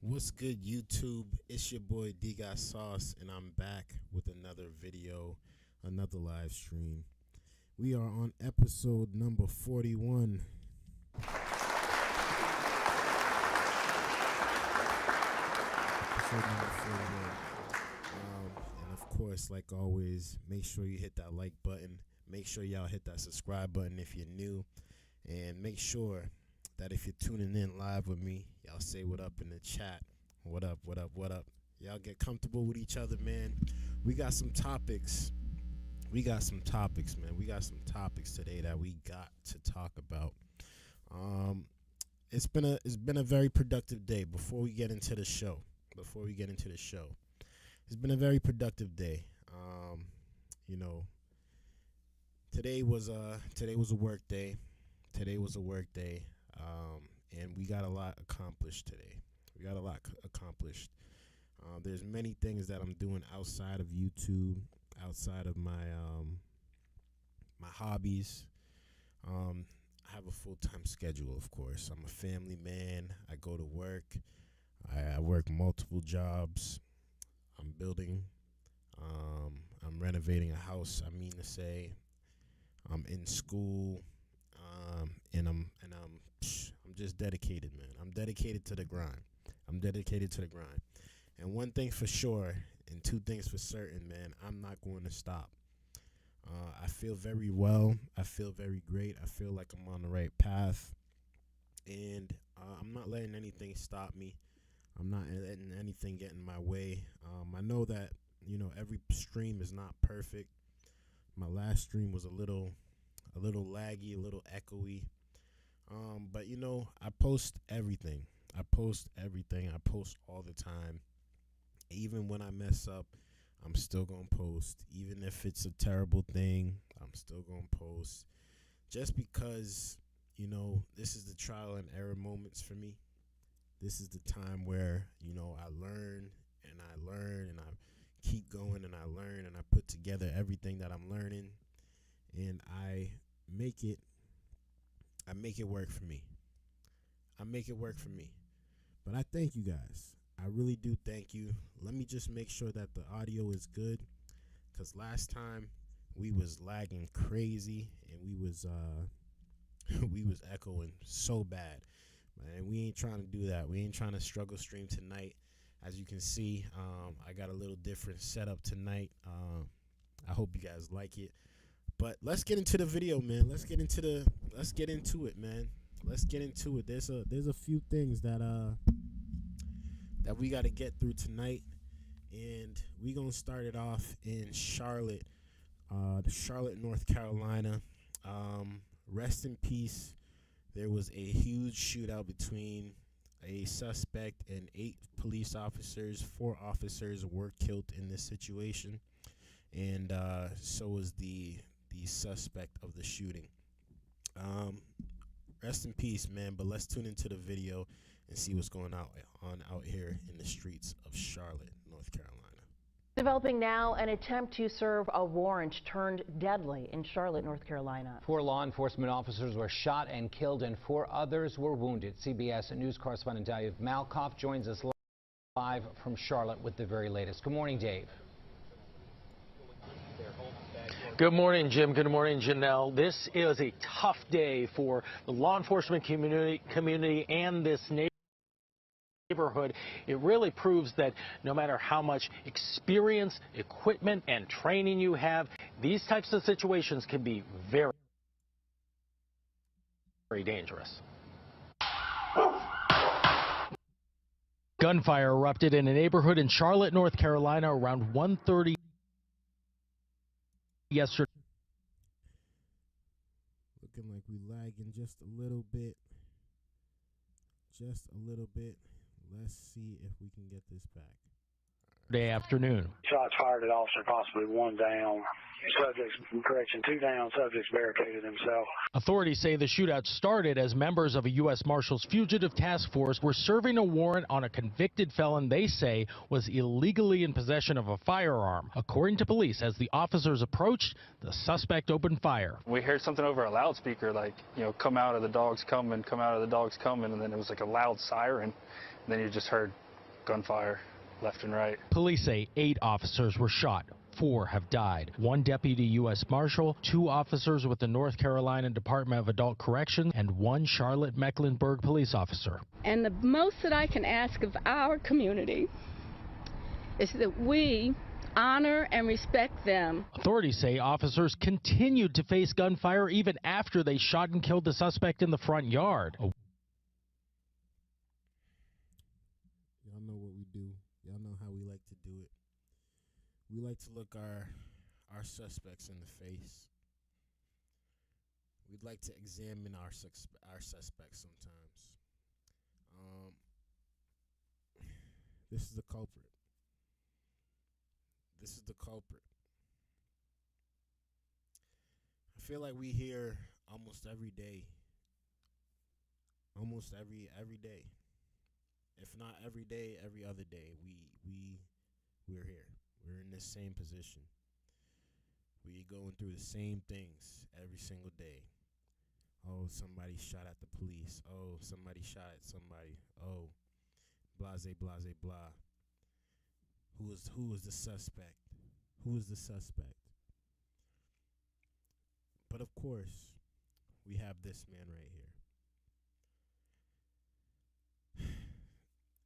What's good, YouTube? It's your boy Dgotsauce, and I'm back with another video, another live stream. We are on episode number 41. Episode number 41. And of course, like always, make sure you hit that like button. Make sure y'all hit that subscribe button if you're new. And make sure that if you're tuning in live with me, y'all say what up in the chat. What up, what up, what up? Y'all get comfortable with each other, man. We got some topics. Man. We got some topics today that we got to talk about. It's been a very productive day. Before we get into the show, it's been a very productive day. Today was a work day. And we got a lot accomplished today. There's many things that I'm doing outside of YouTube, outside of my my hobbies. I have a full-time schedule, of course. I'm a family man. I go to work. I work multiple jobs. I'm building. I'm renovating a house. I mean to say, I'm in school. And I'm just dedicated, man. I'm dedicated to the grind. And one thing for sure, and two things for certain, man, I'm not going to stop. I feel very well. I feel very great. I feel like I'm on the right path. And I'm not letting anything stop me. I'm not letting anything get in my way. I know that, every stream is not perfect. My last stream was a little laggy, a little echoey. But I post everything. I post all the time. Even when I mess up, I'm still going to post. Even if it's a terrible thing, I'm still going to post. Just because, this is the trial and error moments for me. This is the time where, I learn and I keep going and I learn and I put together everything that I'm learning and I make it work for me. But I thank you guys. I really do thank you. Let me just make sure that the audio is good, because last time we was lagging crazy and we was echoing so bad. Man, we ain't trying to do that. We ain't trying to struggle stream tonight. As you can see, I got a little different setup tonight. I hope you guys like it. But let's get into the video, man. Let's get into it, man. Let's get into it. There's a few things that we got to get through tonight, and we gonna start it off in Charlotte, North Carolina. Rest in peace. There was a huge shootout between a suspect and 8 police officers. 4 officers were killed in this situation, and so was the suspect of the shooting. Rest in peace, man. But let's tune into the video and see what's going on out here in the streets of Charlotte, North Carolina. Developing now, an attempt to serve a warrant turned deadly in Charlotte, North Carolina. 4 law enforcement officers were shot and killed, and 4 others were wounded. CBS News correspondent Dave Malkoff joins us live from Charlotte with the very latest. Good morning, Dave. Good morning, Jim. Good morning, Janelle. This is a tough day for the law enforcement community and this neighborhood. It really proves that no matter how much experience, equipment, and training you have, these types of situations can be very, very dangerous. Gunfire erupted in a neighborhood in Charlotte, North Carolina around 1:30 yesterday. Looking like we lagging just a little bit. Let's see if we can get this back. Afternoon. Shots fired at officer, possibly 1 down. Subjects, 2 down. Subjects barricaded themselves. Authorities say the shootout started as members of a U.S. Marshals Fugitive Task Force were serving a warrant on a convicted felon they say was illegally in possession of a firearm. According to police, as the officers approached, the suspect opened fire. We heard something over a loudspeaker, like, come out of the dogs coming, and then it was like a loud siren. And then you just heard gunfire left and right. Police say 8 officers were shot. 4 have died. 1 deputy U.S. Marshal, 2 officers with the North Carolina Department of Adult Corrections, and 1 Charlotte Mecklenburg police officer. And the most that I can ask of our community is that we honor and respect them. Authorities say officers continued to face gunfire even after they shot and killed the suspect in the front yard. Y'all know what we do. Y'all know how we like to do it. We like to look our suspects in the face. We'd like to examine our suspects sometimes. This is the culprit. This is the culprit. I feel like we hear almost every day. Almost every day. If not every day, every other day, we're here. We're in the same position. We're going through the same things every single day. Oh, somebody shot at the police. Oh, somebody shot at somebody. Oh, blase, blase, blah. Who is the suspect? Who is the suspect? But of course, we have this man right here.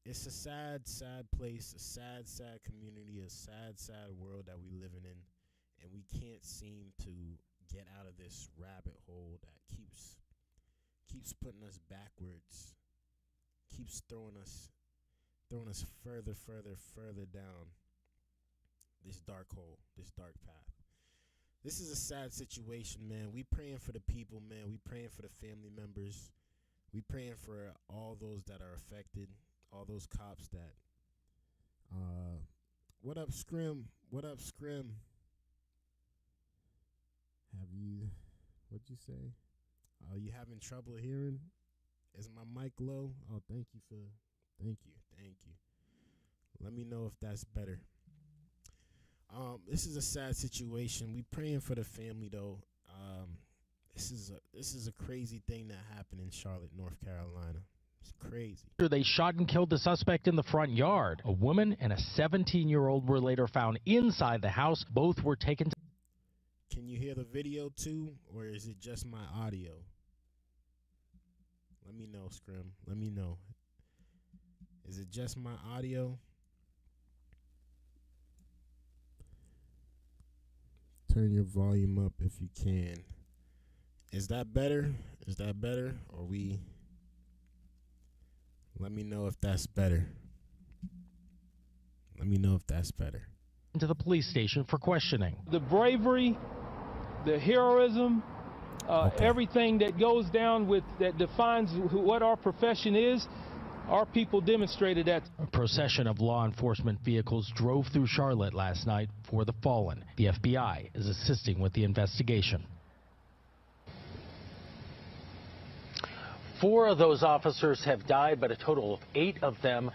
It's a sad, sad place, a sad, sad community, a sad, sad world that we living in, and we can't seem to get out of this rabbit hole that keeps putting us backwards, keeps throwing us further down this dark hole, this dark path. This is a sad situation, man. We praying for the people, man. We praying for the family members. We praying for all those that are affected. All those cops that, what up, Scrim? What up, Scrim? What'd you say? Oh, you having trouble hearing? Is my mic low? Oh, thank you. Let me know if that's better. This is a sad situation. We praying for the family, though. This is a crazy thing that happened in Charlotte, North Carolina. It's crazy. They shot and killed the suspect in the front yard. A woman and a 17-year-old were later found inside the house. Both were taken to... Can you hear the video too, or is it just my audio? Let me know, Scrim. Let me know. Is it just my audio? Turn your volume up if you can. Is that better? Is that better? Or we... Let me know if that's better. Let me know if that's better. To the police station for questioning. The bravery, the heroism, everything that goes down with that defines what our profession is, our people demonstrated that. A procession of law enforcement vehicles drove through Charlotte last night for the fallen. The FBI is assisting with the investigation. 4 of those officers have died, but a total of 8 of them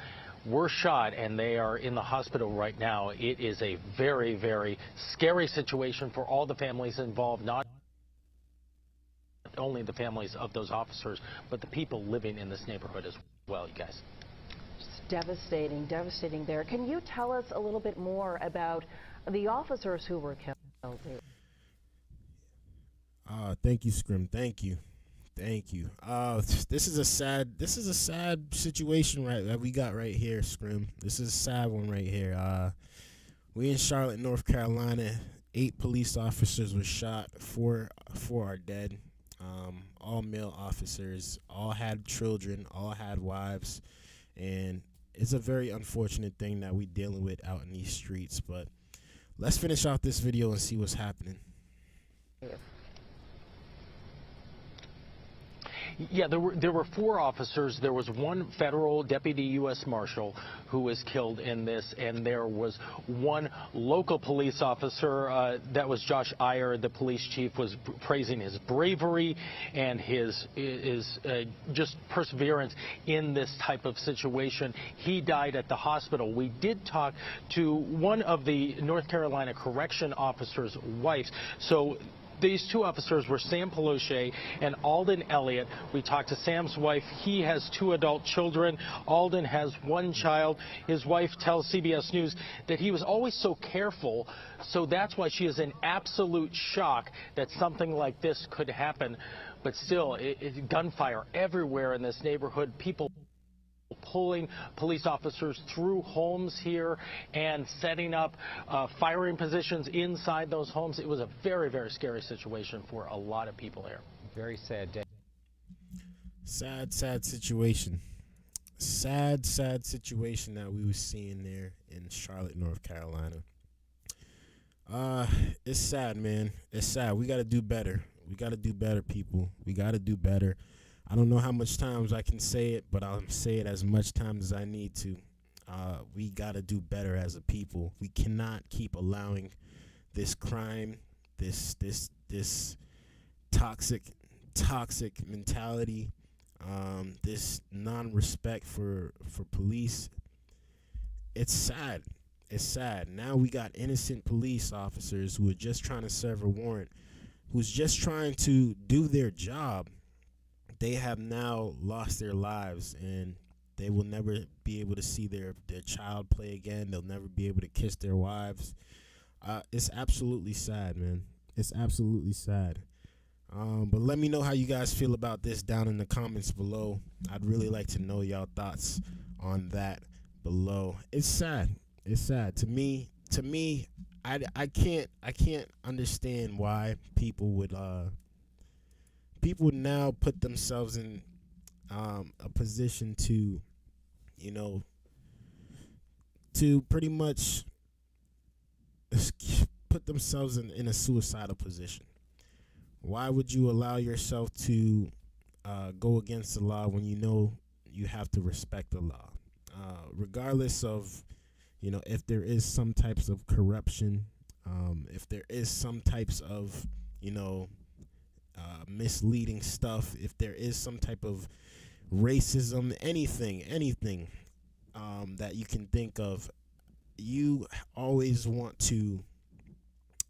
were shot, and they are in the hospital right now. It is a very, very scary situation for all the families involved, not only the families of those officers, but the people living in this neighborhood as well, you guys. Just devastating there. Can you tell us a little bit more about the officers who were killed? Thank you, Scrim. Thank you. This is a sad situation that we got right here, Scrim. This is a sad one right here. We in Charlotte, North Carolina. 8 police officers were shot. 4 are dead. All male officers. All had children. All had wives. And it's a very unfortunate thing that we're dealing with out in these streets. But let's finish off this video and see what's happening. Yeah, there were 4 officers. There was 1 federal deputy U.S. Marshal who was killed in this, and there was 1 local police officer. That was Josh Iyer. The police chief was praising his bravery and his just perseverance in this type of situation. He died at the hospital. We did talk to one of the North Carolina correction officer's wives. So These two officers were Sam Peluche and Alden Elliott. We talked to Sam's wife. He has 2 adult children. Alden has 1 child. His wife tells CBS News that he was always so careful, so that's why she is in absolute shock that something like this could happen. But still, gunfire everywhere in this neighborhood. People pulling police officers through homes here and setting up firing positions inside those homes. It was a very, very scary situation for a lot of people here. Very sad day. Sad situation. Sad situation that we were seeing there in Charlotte, North Carolina. It's sad, man. It's sad. We got to do better. We got to do better, people. We got to do better. I don't know how much times I can say it, but I'll say it as much times as I need to. We got to do better as a people. We cannot keep allowing this crime, this toxic mentality, this non-respect for police. It's sad. It's sad. Now we got innocent police officers who are just trying to serve a warrant, who's just trying to do their job. They have now lost their lives, and they will never be able to see their child play again. They'll never be able to kiss their wives. It's absolutely sad, man. It's absolutely sad. But let me know how you guys feel about this down in the comments below. I'd really like to know y'all thoughts on that below. It's sad. It's sad. To me, I can't understand why people would now put themselves in a position to, to pretty much put themselves in a suicidal position. Why would you allow yourself to go against the law when you know you have to respect the law? Regardless of, if there is some types of corruption, if there is some types of, misleading stuff, if there is some type of racism, anything that you can think of, you always want to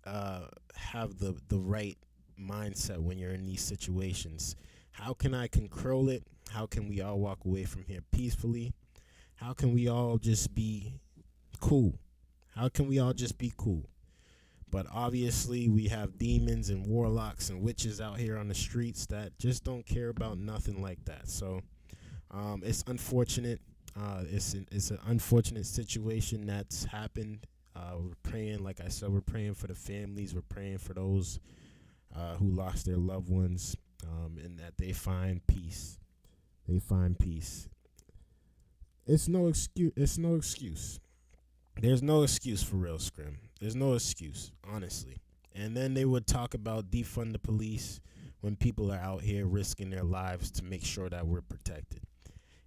have the right mindset when you're in these situations. How can I control it? How can we all walk away from here peacefully? How can we all just be cool? How can we all just be cool? But obviously we have demons and warlocks and witches out here on the streets that just don't care about nothing like that. So it's unfortunate. It's an unfortunate situation that's happened. We're praying, like I said, we're praying for the families. We're praying for those who lost their loved ones, and that they find peace. They find peace. It's no excuse. It's no excuse. There's no excuse for real, Scrim. There's no excuse, honestly. And then they would talk about defund the police when people are out here risking their lives to make sure that we're protected.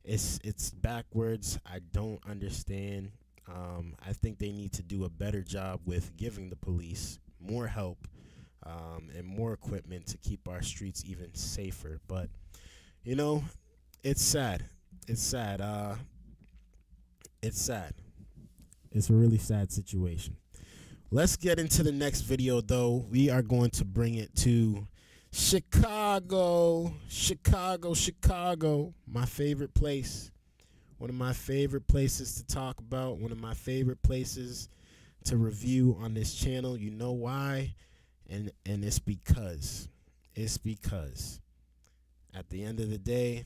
It's backwards. I don't understand. I think they need to do a better job with giving the police more help and more equipment to keep our streets even safer. But, it's sad. It's sad. It's sad. It's a really sad situation. Let's get into the next video, though. We are going to bring it to Chicago. Chicago. My favorite place. One of my favorite places to talk about. One of my favorite places to review on this channel. You know why? And it's because. At the end of the day,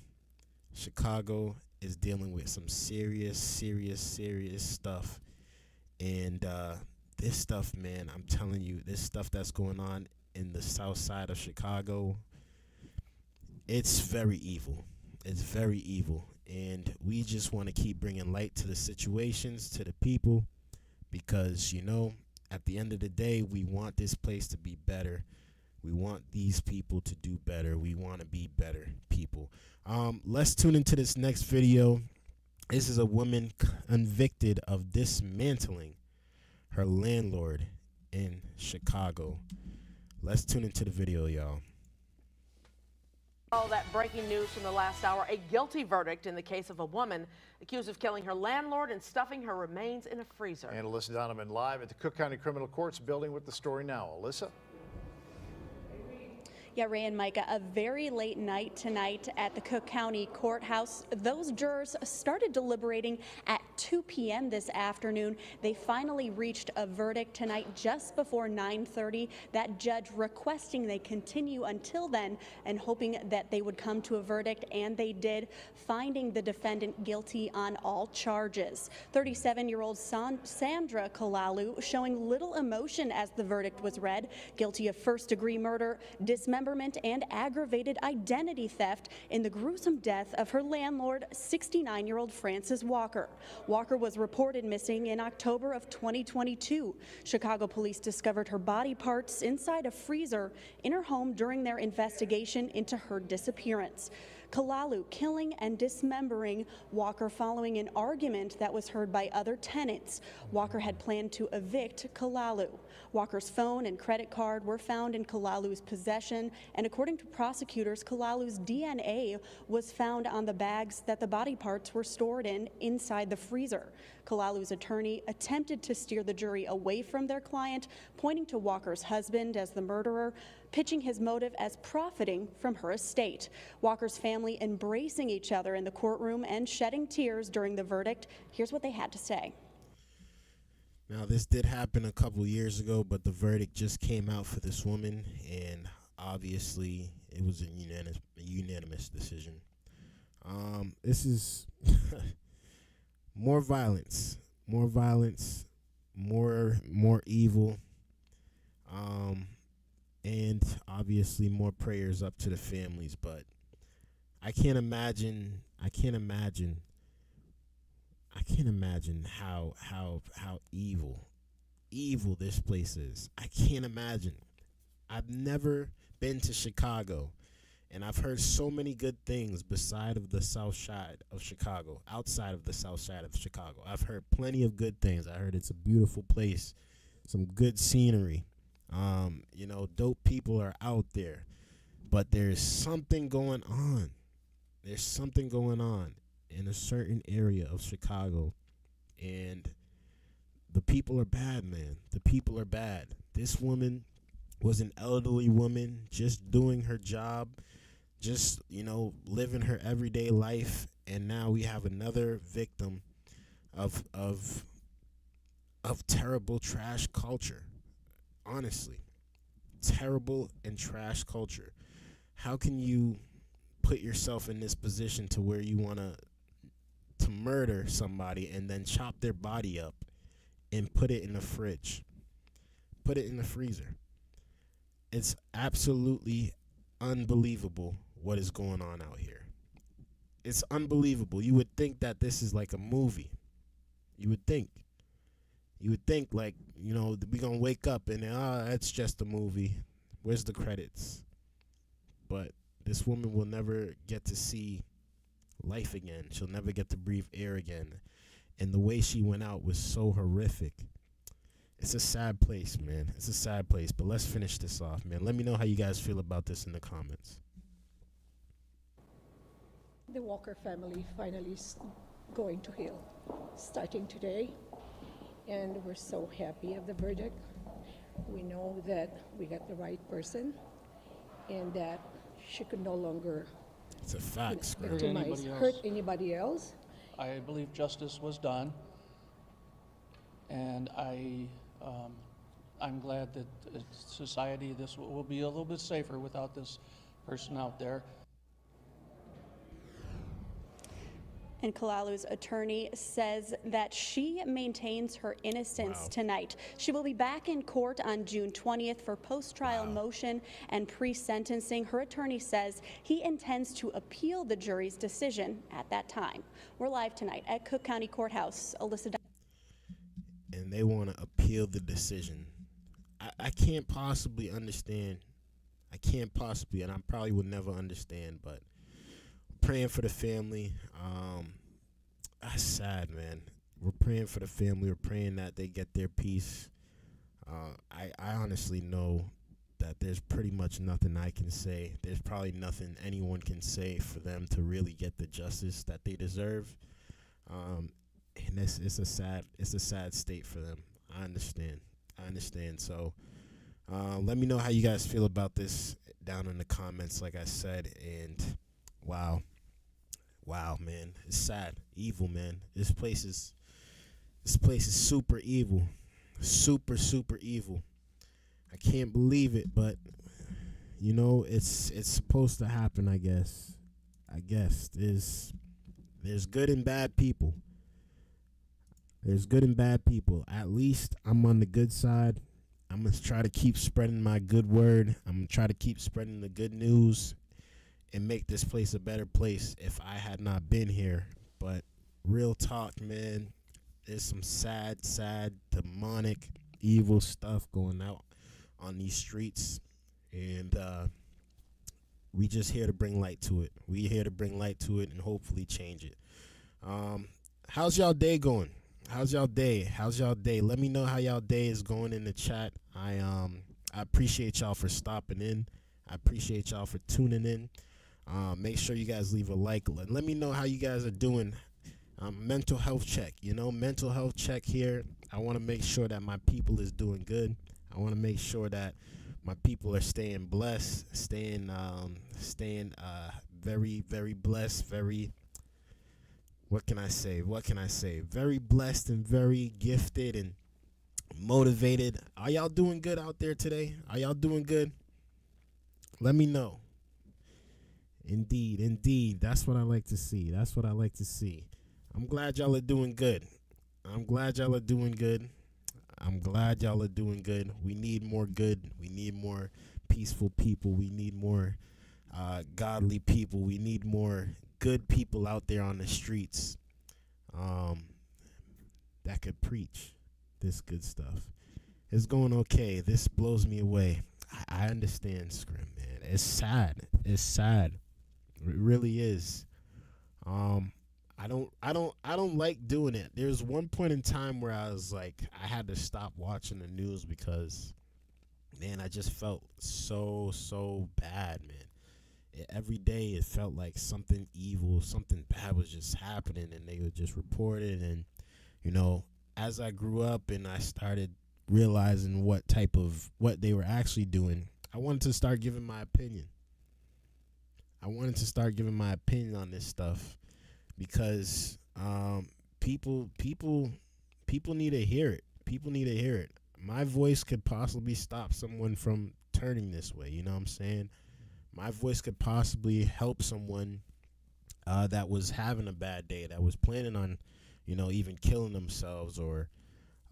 Chicago is dealing with some serious stuff. And this stuff, man, I'm telling you, this stuff that's going on in the south side of Chicago, it's very evil. It's very evil. And we just want to keep bringing light to the situations, to the people, because, at the end of the day, we want this place to be better. We want these people to do better. We want to be better people. Let's tune into this next video. This is a woman convicted of dismantling her landlord in Chicago. Let's tune into the video, y'all. Oh, that breaking news from the last hour. A guilty verdict in the case of a woman accused of killing her landlord and stuffing her remains in a freezer. And Alyssa Donovan live at the Cook County Criminal Courts building with the story now. Alyssa? Yeah, Ray and Micah, a very late night tonight at the Cook County Courthouse. Those jurors started deliberating at 2 p.m. this afternoon. They finally reached a verdict tonight just before 9:30. That judge requesting they continue until then and hoping that they would come to a verdict, and they did, finding the defendant guilty on all charges. 37-year-old Sandra Kalalu showing little emotion as the verdict was read, guilty of first-degree murder, dismemberment, and aggravated identity theft in the gruesome death of her landlord, 69-year-old Frances Walker. Walker was reported missing in October of 2022. Chicago police discovered her body parts inside a freezer in her home during their investigation into her disappearance. Kalalu killing and dismembering Walker following an argument that was heard by other tenants. Walker had planned to evict Kalalu. Walker's phone and credit card were found in Kalalu's possession, and according to prosecutors, Kalalu's DNA was found on the bags that the body parts were stored in inside the freezer. Kalalu's attorney attempted to steer the jury away from their client, pointing to Walker's husband as the murderer, pitching his motive as profiting from her estate. Walker's family embracing each other in the courtroom and shedding tears during the verdict. Here's what they had to say. Now, this did happen a couple years ago, but the verdict just came out for this woman, and obviously it was a unanimous decision. This is more violence, more evil, and obviously more prayers up to the families. But I can't imagine how evil this place is. I can't imagine. I've never been to Chicago, and I've heard so many good things outside of the south side of Chicago. I've heard plenty of good things. I heard it's a beautiful place, some good scenery. Dope people are out there, but there's something going on. There's something going on in a certain area of Chicago, and the people are bad, man. The people are bad. This woman was an elderly woman just doing her job, just, living her everyday life, and now we have another victim of terrible trash culture. Honestly, terrible and trash culture. How can you put yourself in this position to where you want to murder somebody and then chop their body up and put it in the fridge, put it in the freezer? It's absolutely unbelievable what is going on out here. It's unbelievable. You would think that this is like a movie. You would think like, we're going to wake up and, it's just a movie. Where's the credits? But this woman will never get to see life again. She'll never get to breathe air again. And the way she went out was so horrific. It's a sad place, man. It's a sad place. But let's finish this off, man. Let me know how you guys feel about this in the comments. The Walker family finally is going to heal, starting today. And we're so happy of the verdict. We know that we got the right person and that she could no longer it's a fact, hurt anybody else. I believe justice was done, and I'm glad that society will be a little bit safer without this person out there. And Kalalu's attorney says that she maintains her innocence tonight. She will be back in court on June 20th for post-trial motion and pre-sentencing. Her attorney says he intends to appeal the jury's decision at that time. We're live tonight at Cook County Courthouse. Alyssa. And they want to appeal the decision. I can't possibly understand. And I probably will never understand, but praying for the family. That's sad, man. We're praying for the family. We're praying that they get their peace. I honestly know that there's pretty much nothing I can say. There's probably nothing anyone can say for them to really get the justice that they deserve. And it's a sad state for them. I understand. So let me know how you guys feel about this down in the comments, like I said, and wow, man, it's sad, evil, man. This place is super evil, super evil. I can't believe it, but you know, it's supposed to happen, I guess. There's good and bad people. There's good and bad people. At least I'm on the good side. I'm going to try to keep spreading my good word. I'm going to try to keep spreading the good news and make this place a better place if I had not been here. But real talk, man, there's some sad, demonic, evil stuff going out on these streets. And we just here to bring light to it. We here to bring light to it and hopefully change it. How's y'all day going? How's y'all day? Let me know how y'all day is going in the chat. I appreciate y'all for stopping in. I appreciate y'all for tuning in. Make sure you guys leave a like. Let me know how you guys are doing. Mental health check. Mental health check here. I want to make sure that my people is doing good. I want to make sure that my people are staying blessed, staying very, very blessed, very, what can I say? Very blessed and very gifted and motivated. Are y'all doing good out there today? Are y'all doing good? Let me know. Indeed. That's what I like to see. I'm glad y'all are doing good. We need more good. We need more peaceful people. We need more godly people. We need more good people out there on the streets that could preach this good stuff. It's going okay. This blows me away. I understand, Scrim, man. It's sad. It really is. I don't like doing it. There's one point in time where I was like, I had to stop watching the news because, man, I just felt so bad, man. Every day it felt like something evil, something bad was just happening, and they would just report it. And, as I grew up and I started realizing what they were actually doing, I wanted to start giving my opinion. On this stuff because people need to hear it. My voice could possibly stop someone from turning this way. You know what I'm saying? My voice could possibly help someone that was having a bad day, that was planning on, even killing themselves or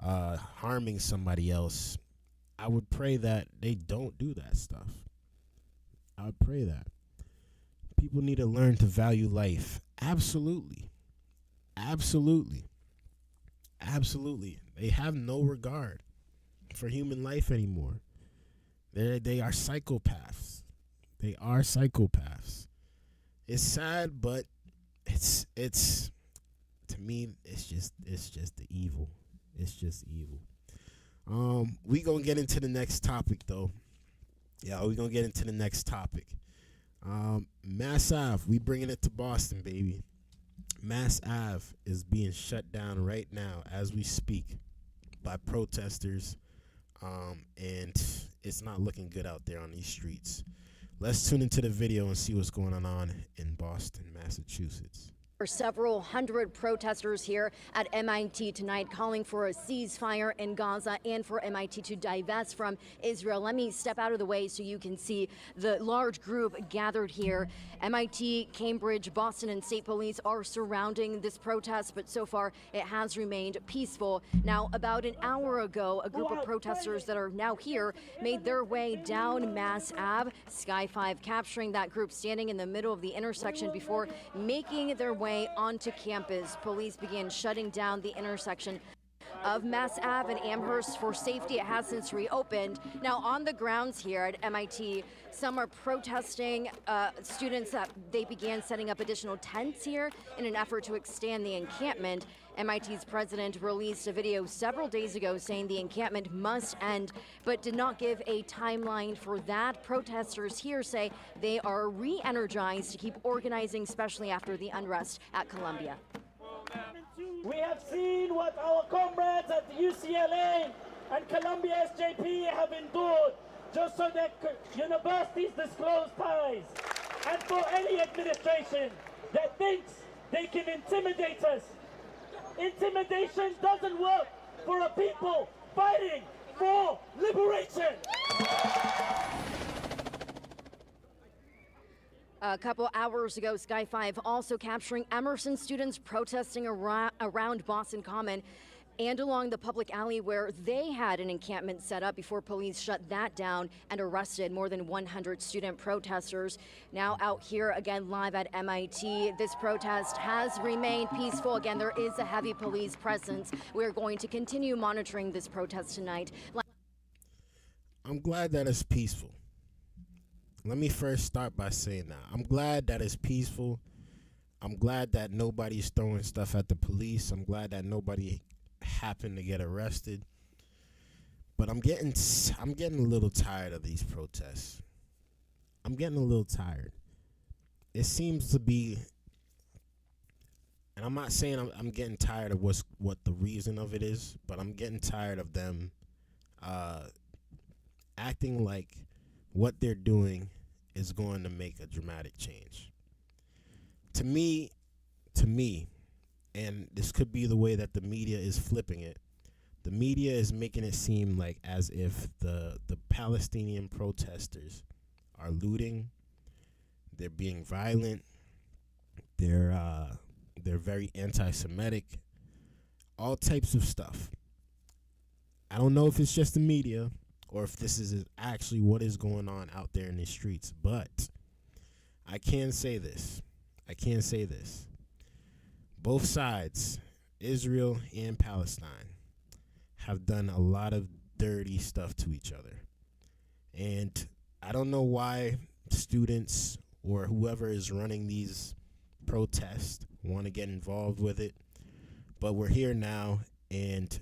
harming somebody else. I would pray that they don't do that stuff. I would pray that. People need to learn to value life. Absolutely. They have no regard for human life anymore. They are psychopaths. It's sad, but it's to me, it's just the evil. It's just evil. We gonna get into the next topic though. Yeah, we gonna get into the next topic. Mass Ave, we bringing it to Boston, baby. Mass Ave is being shut down right now as we speak by protesters, and it's not looking good out there on these streets. Let's tune into the video and see what's going on in Boston, Massachusetts. Several hundred protesters here at MIT tonight calling for a ceasefire in Gaza and for MIT to divest from Israel. Let me step out of the way so you can see the large group gathered here. MIT, Cambridge, Boston, and state police are surrounding this protest, but so far it has remained peaceful. Now, about an hour ago, a group of protesters that are now here made their way down Mass Ave. Sky 5 capturing that group standing in the middle of the intersection before making their way onto campus. Police began shutting down the intersection of Mass Ave and Amherst for safety. It has since reopened. Now, on the grounds here at MIT, some are protesting students that they began setting up additional tents here in an effort to extend the encampment. MIT's president released a video several days ago saying the encampment must end, but did not give a timeline for that. Protesters here say they are re-energized to keep organizing, especially after the unrest at Columbia. We have seen what our comrades at UCLA and Columbia SJP have endured. just so that universities disclose ties. And for any administration that thinks they can intimidate us, intimidation doesn't work for a people fighting for liberation. A couple hours ago, Sky 5 also capturing Emerson students protesting around Boston Common and along the public alley where they had an encampment set up before police shut that down and arrested more than 100 student protesters. Now out here again live at MIT. This protest has remained peaceful. Again, there is a heavy police presence. We're going to continue monitoring this protest tonight. I'm glad that it's peaceful. Let me first start by saying that. I'm glad that it's peaceful. I'm glad that nobody's throwing stuff at the police. I'm glad that nobody happened to get arrested. But I'm getting a little tired of these protests. I'm getting a little tired. It seems to be, and I'm not saying I'm getting tired of what the reason of it is, but I'm getting tired of them acting like what they're doing is going to make a dramatic change. To me, and this could be the way that the media is flipping it, the media is making it seem like as if the Palestinian protesters are looting, they're being violent, they're very anti-Semitic, all types of stuff. I don't know if it's just the media or if this is actually what is going on out there in the streets. But I can say this. Both sides, Israel and Palestine, have done a lot of dirty stuff to each other. And I don't know why students or whoever is running these protests want to get involved with it. But we're here now, and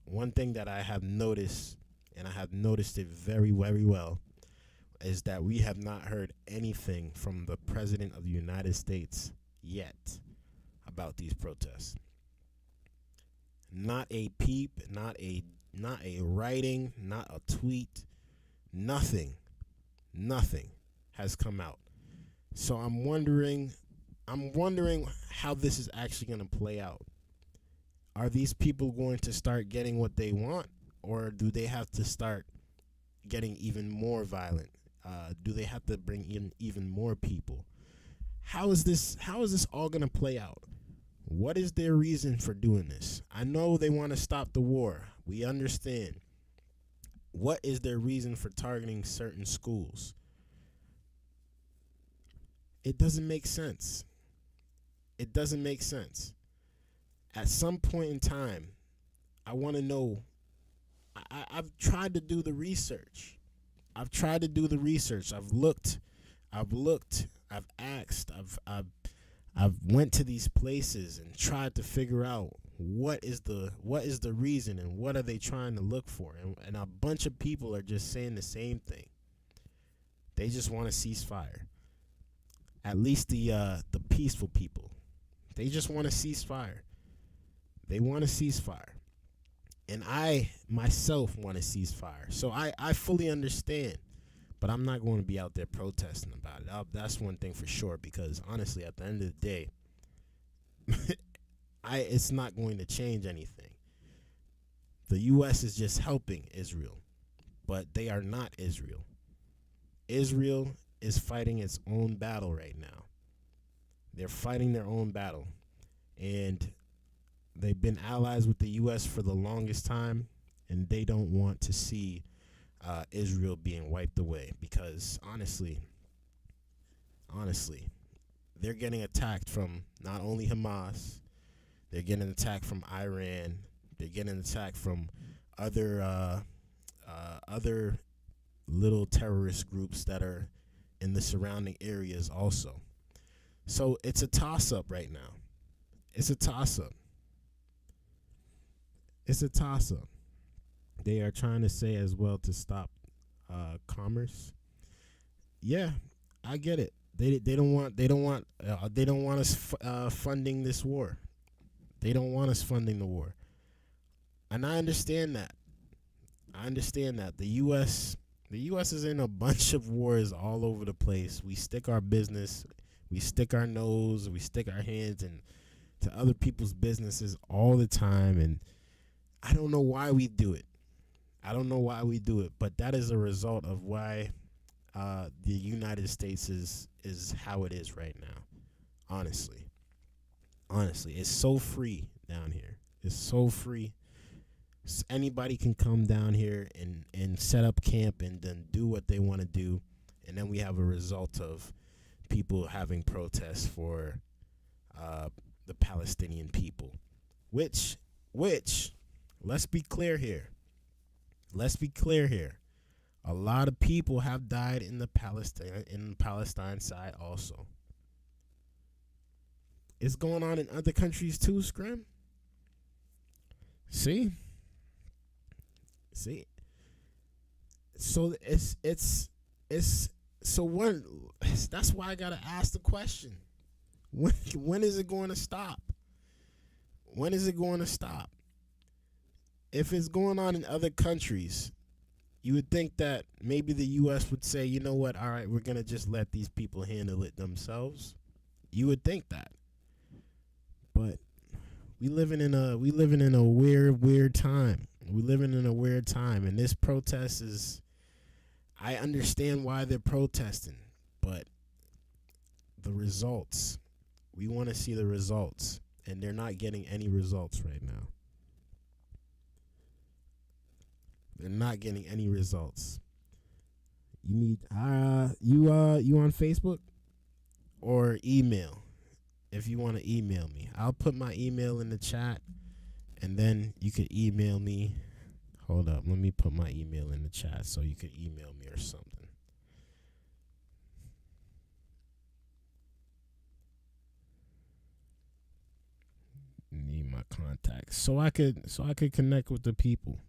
one thing that I have noticed, and I have noticed it very, very well, is that we have not heard anything from the President of the United States yet about these protests. Not a peep, not a writing, not a tweet, nothing has come out. So I'm wondering how this is actually going to play out. Are these people going to start getting what they want? Or do they have to start getting even more violent? Do they have to bring in even more people? How is this all going to play out? What is their reason for doing this? I know they want to stop the war. We understand. What is their reason for targeting certain schools? It doesn't make sense. It doesn't make sense. At some point in time, I want to know. I've tried to do the research. I've looked. I've asked. I've went to these places and tried to figure out what is the reason and what are they trying to look for. And a bunch of people are just saying the same thing. They just want a ceasefire. At least the peaceful people. They just want a ceasefire. They want a ceasefire. And I myself want a ceasefire. So I fully understand. But I'm not going to be out there protesting about it. That's one thing for sure. Because honestly, at the end of the day, it's not going to change anything. The U.S. is just helping Israel. But they are not Israel. Israel is fighting its own battle right now. They're fighting their own battle. And they've been allies with the U.S. for the longest time, and they don't want to see Israel being wiped away because, honestly, they're getting attacked from not only Hamas, they're getting attacked from Iran, they're getting attacked from other little terrorist groups that are in the surrounding areas also. So it's a toss-up right now. It's a toss-up. They are trying to say as well to stop commerce. Yeah, I get it. They don't want us funding this war. They don't want us funding the war, and I understand that. The The U.S. is in a bunch of wars all over the place. We stick our business, we stick our nose, we stick our hands into other people's businesses all the time, and I don't know why we do it. But that is a result of why the United States is how it is right now. Honestly, it's so free down here. It's so free. Anybody can come down here and set up camp and then do what they want to do, and then we have a result of people having protests for the Palestinian people, which let's be clear here. A lot of people have died in the Palestine side also. It's going on in other countries too, Scrim. See? So it's so when that's why I gotta ask the question. When is it going to stop? When is it going to stop? If it's going on in other countries, you would think that maybe the U.S. would say, you know what, all right, we're going to just let these people handle it themselves. You would think that. But we living in a weird time. And this protest is, I understand why they're protesting, but the results, we want to see the results, and they're not getting any results right now. They're not getting any results. You need you on Facebook or email? If you want to email me, I'll put my email in the chat, and then you could email me. Hold up, let me put my email in the chat so you could email me or something. Need my contacts so I could connect with the people.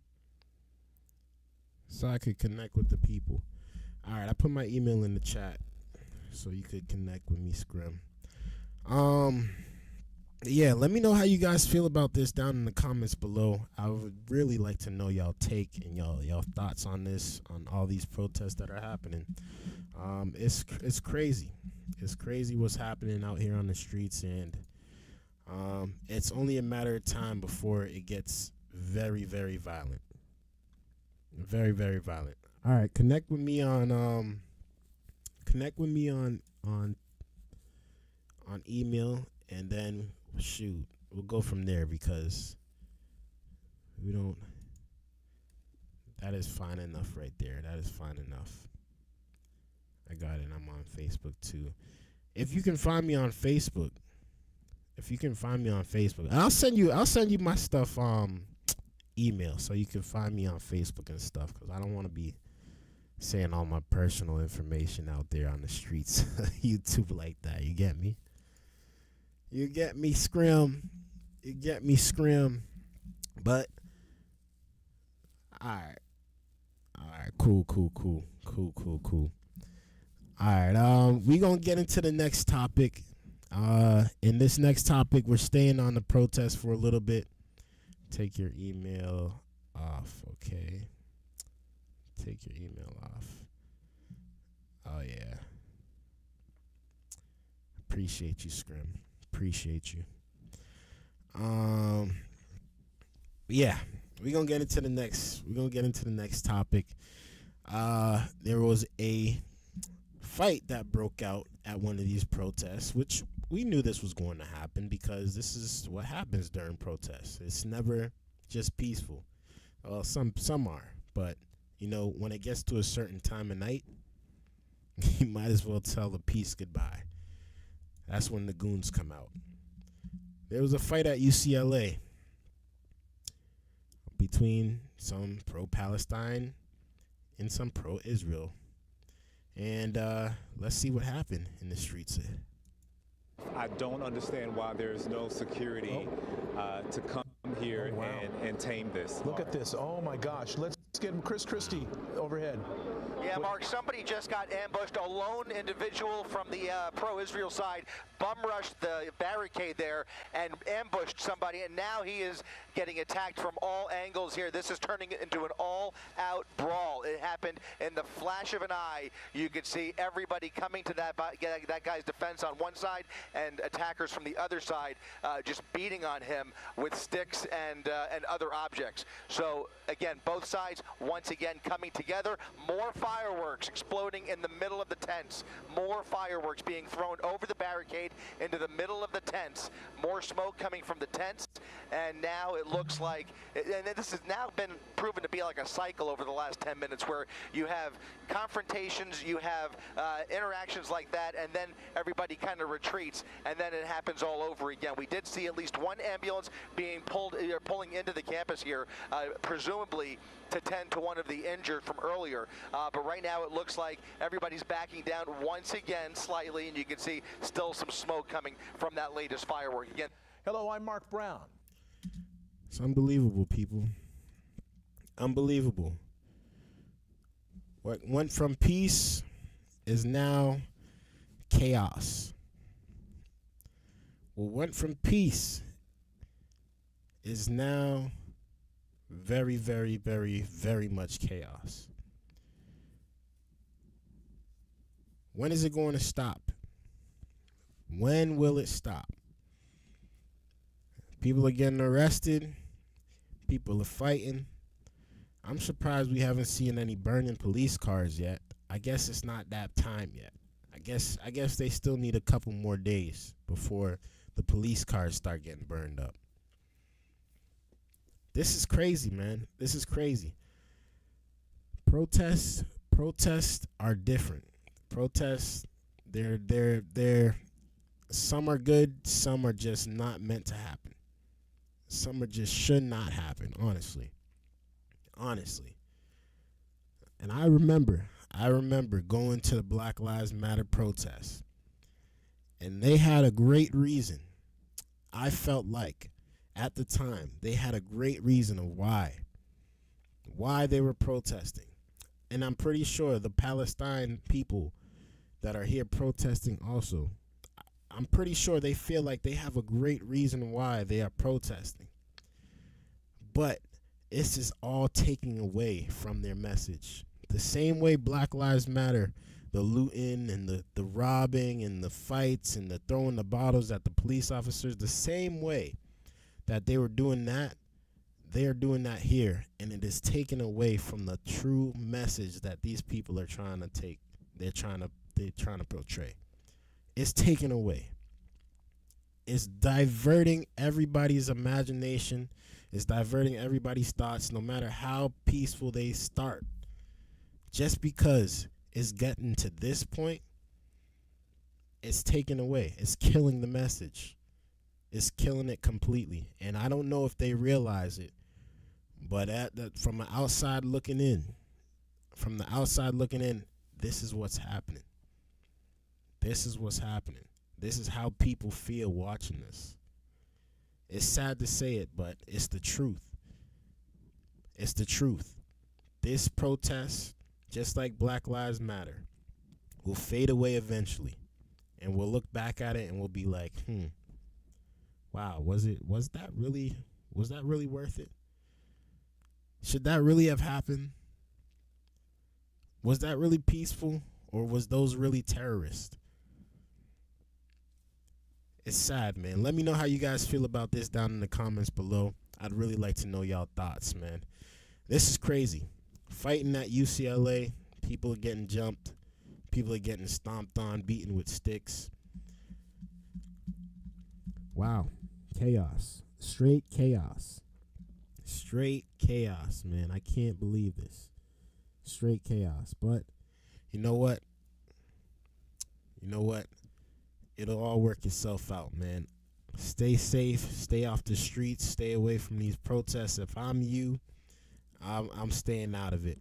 All right, I put my email in the chat so you could connect with me, Scrim. Yeah, let me know how you guys feel about this down in the comments below. I would really like to know y'all take and y'all thoughts on this, on all these protests that are happening. It's crazy. It's crazy what's happening out here on the streets, and it's only a matter of time before it gets very, very violent. Very, very violent. All right, connect with me on email, and then shoot, we'll go from there, because we don't. That is fine enough right there. That is fine enough. I got it. I'm on Facebook too. If you can find me on Facebook, I'll send you my stuff email so you can find me on Facebook and stuff, because I don't want to be saying all my personal information out there on the streets of YouTube like that. You get me? You get me, Scrim. But all right, cool. All right, we gonna get into the next topic. In this next topic, we're staying on the protest for a little bit. Take your email off, okay? Take your email off. Oh, yeah. Appreciate you, Scrim. Appreciate you. Yeah, we're gonna get into the next topic. There was a fight that broke out at one of these protests, which we knew this was going to happen, because this is what happens during protests. It's never just peaceful. Well, some are, but you know, when it gets to a certain time of night, you might as well tell the peace goodbye. That's when the goons come out. There was a fight at UCLA between some pro-Palestine and some pro-Israel. And let's see what happened in the streets. I don't understand why there's no security to come here and tame this. Look at this. Oh, my gosh. Let's get Chris Christie overhead. Yeah, Mark, somebody just got ambushed. A lone individual from the pro-Israel side bum rushed the barricade there and ambushed somebody, and now he is getting attacked from all angles here. This is turning into an all-out brawl. It happened in the flash of an eye. You could see everybody coming to that guy's defense on one side and attackers from the other side just beating on him with sticks and other objects. So, again, both sides once again coming together. More fireworks exploding in the middle of the tents. More fireworks being thrown over the barricade into the middle of the tents. More smoke coming from the tents, and now it looks like, and this has now been proven to be like a cycle over the last 10 minutes where you have confrontations, you have interactions like that, and then everybody kind of retreats, and then it happens all over again. We did see at least one ambulance being pulling into the campus here, presumably to tend to one of the injured from earlier. But right now it looks like everybody's backing down once again slightly, and you can see still some smoke coming from that latest firework. Again. Hello, I'm Mark Brown. It's unbelievable, people. Unbelievable. What went from peace is now chaos. What went from peace is now very, very, very, very much chaos. When is it going to stop? When will it stop? People are getting arrested. People are fighting. I'm surprised we haven't seen any burning police cars yet. I guess it's not that time yet. I guess they still need a couple more days before the police cars start getting burned up. This is crazy, man. This is crazy. Protests are different. Protests, they're some are good, some are just not meant to happen. Some are just should not happen, honestly. And I remember going to the Black Lives Matter protests, and they had a great reason. I felt like at the time they had a great reason of why they were protesting. And I'm pretty sure the Palestine people that are here protesting also, I'm pretty sure they feel like they have a great reason why they are protesting. But this is all taking away from their message. The same way Black Lives Matter, the looting and the robbing and the fights and the throwing the bottles at the police officers, the same way that they were doing that, they are doing that here. And it is taken away from the true message that these people are trying to take. They're trying to portray. It's taken away. It's diverting everybody's imagination. It's diverting everybody's thoughts, no matter how peaceful they start. Just because it's getting to this point, it's taken away. It's killing the message. It's killing it completely. And I don't know if they realize it, but from the outside looking in, this is what's happening. This is what's happening. This is how people feel watching this. It's sad to say it, but it's the truth. It's the truth. This protest, just like Black Lives Matter, will fade away eventually. And we'll look back at it and we'll be like, wow, was that really worth it? Should that really have happened? Was that really peaceful, or was those really terrorists? It's sad, man. Let me know how you guys feel about this down in the comments below. I'd really like to know y'all thoughts, man. This is crazy. Fighting at UCLA, people are getting jumped. People are getting stomped on, beaten with sticks. Wow. Chaos. Straight chaos. Straight chaos, man. I can't believe this. Straight chaos. But you know what? It'll all work itself out, man. Stay safe. Stay off the streets. Stay away from these protests. If I'm you, I'm staying out of it.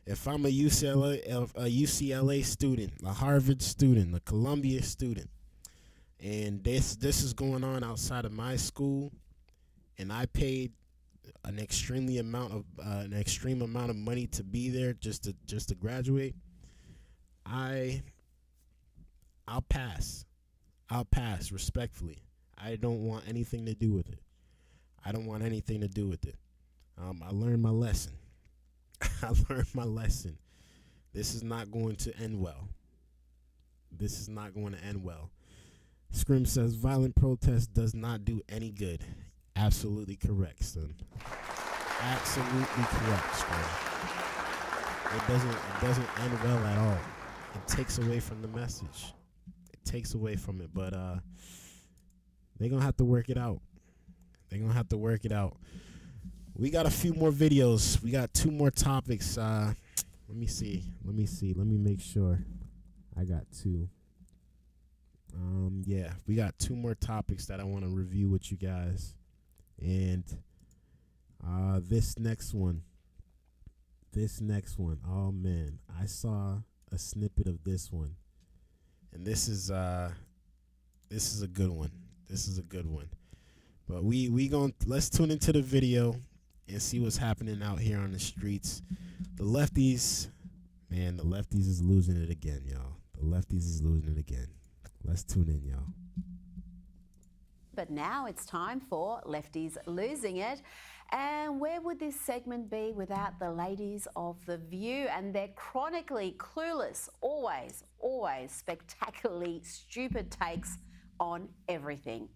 If I'm a UCLA student, a Harvard student, a Columbia student, and this is going on outside of my school, and I paid an extreme amount of money to be there just to graduate, I'll pass. I'll pass respectfully. I don't want anything to do with it. I learned my lesson. This is not going to end well. Scrim says violent protest does not do any good. Absolutely correct, son. Absolutely correct, Scrim. It doesn't end well at all. It takes away from the message. It takes away from it, but they're gonna have to work it out. We got a few more videos. We got 2 more topics. Let me see. Let me make sure I got 2. Yeah, we got 2 more topics that I want to review with you guys. And this next one. Oh man, I saw a snippet of this one. And this is a good one. But let's tune into the video and see what's happening out here on the streets. The lefties is losing it again, y'all. Let's tune in, y'all. But now it's time for Lefties Losing It. And where would this segment be without the ladies of The View and their chronically clueless, always spectacularly stupid takes on everything?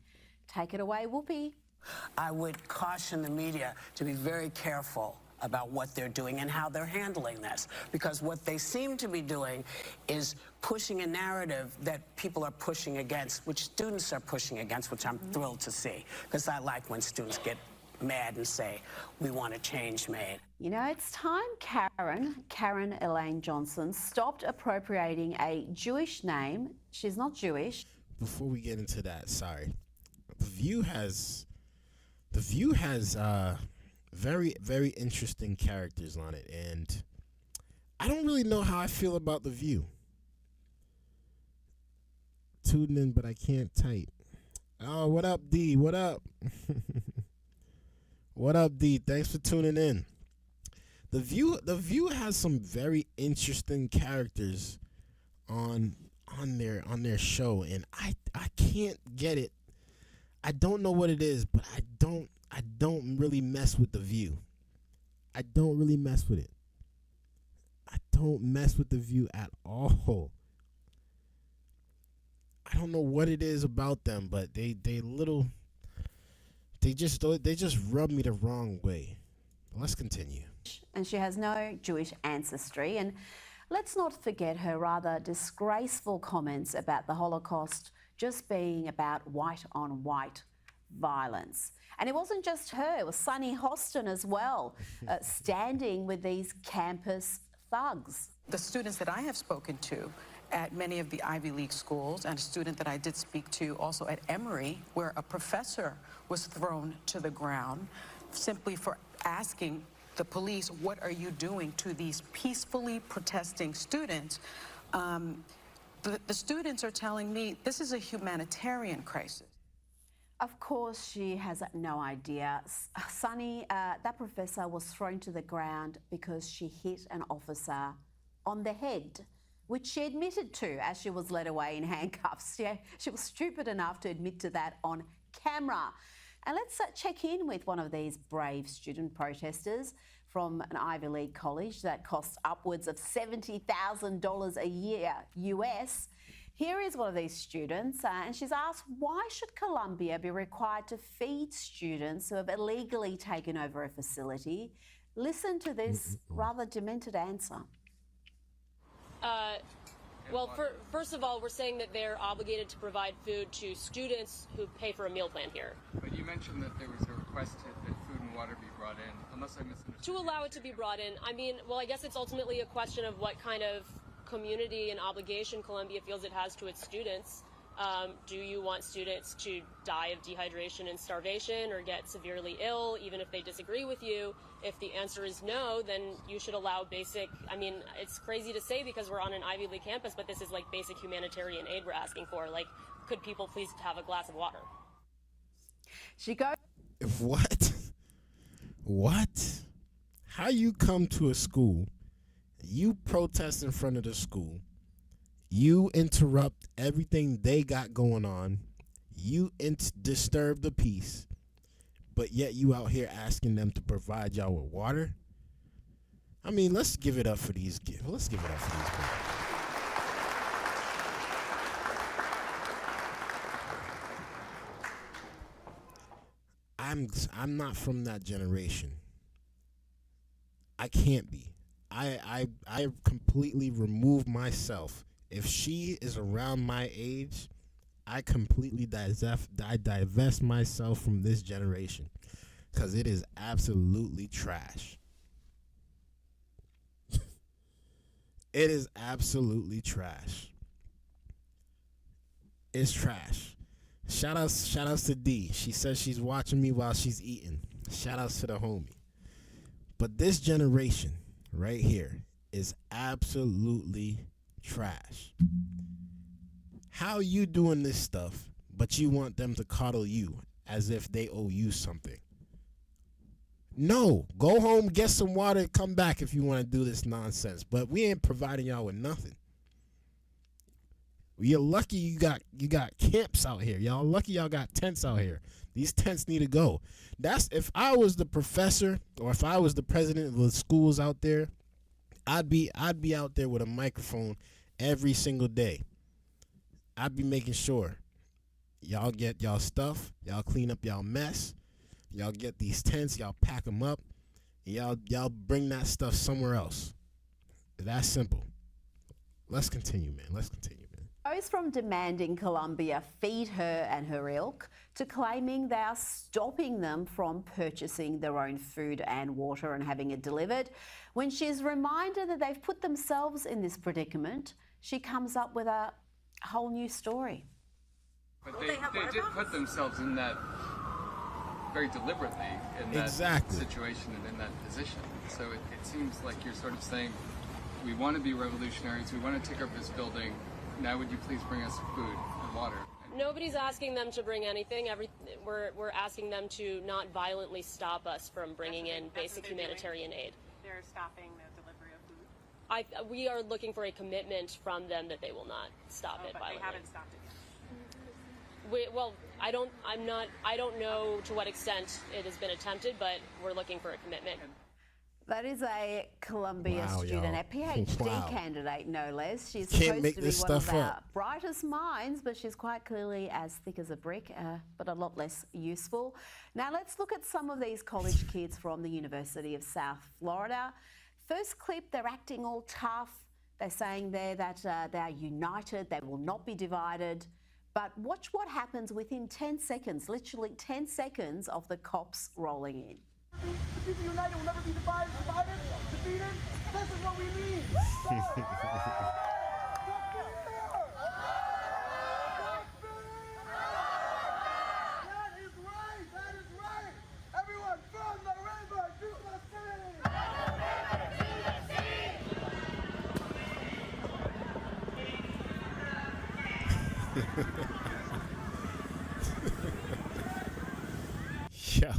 Take it away, Whoopi. I would caution the media to be very careful about what they're doing and how they're handling this, because what they seem to be doing is pushing a narrative that people are pushing against, which students are pushing against, which I'm thrilled to see, because I like when students get mad and say, we want a change made. You know, it's time Karen Elaine Johnson stopped appropriating a Jewish name. She's not Jewish. Before we get into that, sorry. The View has very, very interesting characters on it, and I don't really know how I feel about The View. Tuned in, but I can't type. Oh, what up, D? What up? What up, D? Thanks for tuning in. The View has some very interesting characters on their show, and I can't get it. I don't know what it is, but I don't really mess with The View. I don't really mess with it. I don't mess with The View at all. I don't know what it is about them, but they just rub me the wrong way. Let's continue. And she has no Jewish ancestry. And let's not forget her rather disgraceful comments about the Holocaust just being about white-on-white violence. And it wasn't just her, it was Sunny Hostin as well, standing with these campus thugs. The students that I have spoken to at many of the Ivy League schools, and a student that I did speak to also at Emory, where a professor was thrown to the ground simply for asking the police, what are you doing to these peacefully protesting students? The students are telling me this is a humanitarian crisis. Of course, she has no idea. Sunny, that professor was thrown to the ground because she hit an officer on the head, which she admitted to as she was led away in handcuffs. Yeah, she was stupid enough to admit to that on camera. And let's check in with one of these brave student protesters from an Ivy League college that costs upwards of $70,000 a year US. Here is one of these students, and she's asked, why should Columbia be required to feed students who have illegally taken over a facility? Listen to this rather demented answer. Well, first of all, we're saying that they're obligated to provide food to students who pay for a meal plan here. But you mentioned that there was a request that food and water be brought in, unless I misunderstood. To allow it to be brought in, I mean, well, I guess it's ultimately a question of what kind of community and obligation Columbia feels it has to its students. Do you want students to die of dehydration and starvation or get severely ill, even if they disagree with you? If the answer is no, then you should allow basic, I mean, it's crazy to say because we're on an Ivy League campus, but this is like basic humanitarian aid we're asking for. Like, could people please have a glass of water? She goes... What? What? How you come to a school, you protest in front of the school, you interrupt everything they got going on, you disturb the peace, but yet you out here asking them to provide y'all with water? I mean, let's give it up for these kids. Let's give it up for these kids. I'm not from that generation. I can't be. I completely remove myself. If she is around my age, I completely divest myself from this generation because it is absolutely trash. It is absolutely trash. It's trash. Shout outs to D. She says she's watching me while she's eating. Shout outs to the homie. But this generation right here is absolutely trash. How you doing this stuff, but you want them to coddle you as if they owe you something? No, go home, get some water, come back if you want to do this nonsense. But we ain't providing y'all with nothing. You're lucky you got camps out here. Y'all lucky y'all got tents out here. These tents need to go. That's if I was the professor or if I was the president of the schools out there, I'd be out there with a microphone every single day. I'd be making sure y'all get y'all stuff, y'all clean up y'all mess, y'all get these tents, y'all pack them up, and y'all bring that stuff somewhere else. That's simple. Let's continue, man. Let's continue. Goes from demanding Colombia feed her and her ilk to claiming they are stopping them from purchasing their own food and water and having it delivered. When she's reminded that they've put themselves in this predicament, she comes up with a whole new story. But they did put themselves in that very deliberately in that situation and in that position. So it seems like you're sort of saying, we want to be revolutionaries, we want to take over this building. Now would you please bring us food and water? Nobody's asking them to bring anything. We're asking them to not violently stop us from bringing in basic humanitarian aid. They're stopping the delivery of food? We are looking for a commitment from them that they will not stop it but violently. They haven't stopped it yet. I don't know to what extent it has been attempted, but we're looking for a commitment. That is a Columbia student, a PhD candidate, no less. She's Can't supposed to be one of our brightest minds, but she's quite clearly as thick as a brick, but a lot less useful. Now let's look at some of these college kids from the University of South Florida. First clip, they're acting all tough. They're saying there that they are united, they will not be divided. But watch what happens within 10 seconds, literally 10 seconds of the cops rolling in. The people united will never be divided, defeated. This is what we mean. That is right. Everyone from the river to the sea. Yo.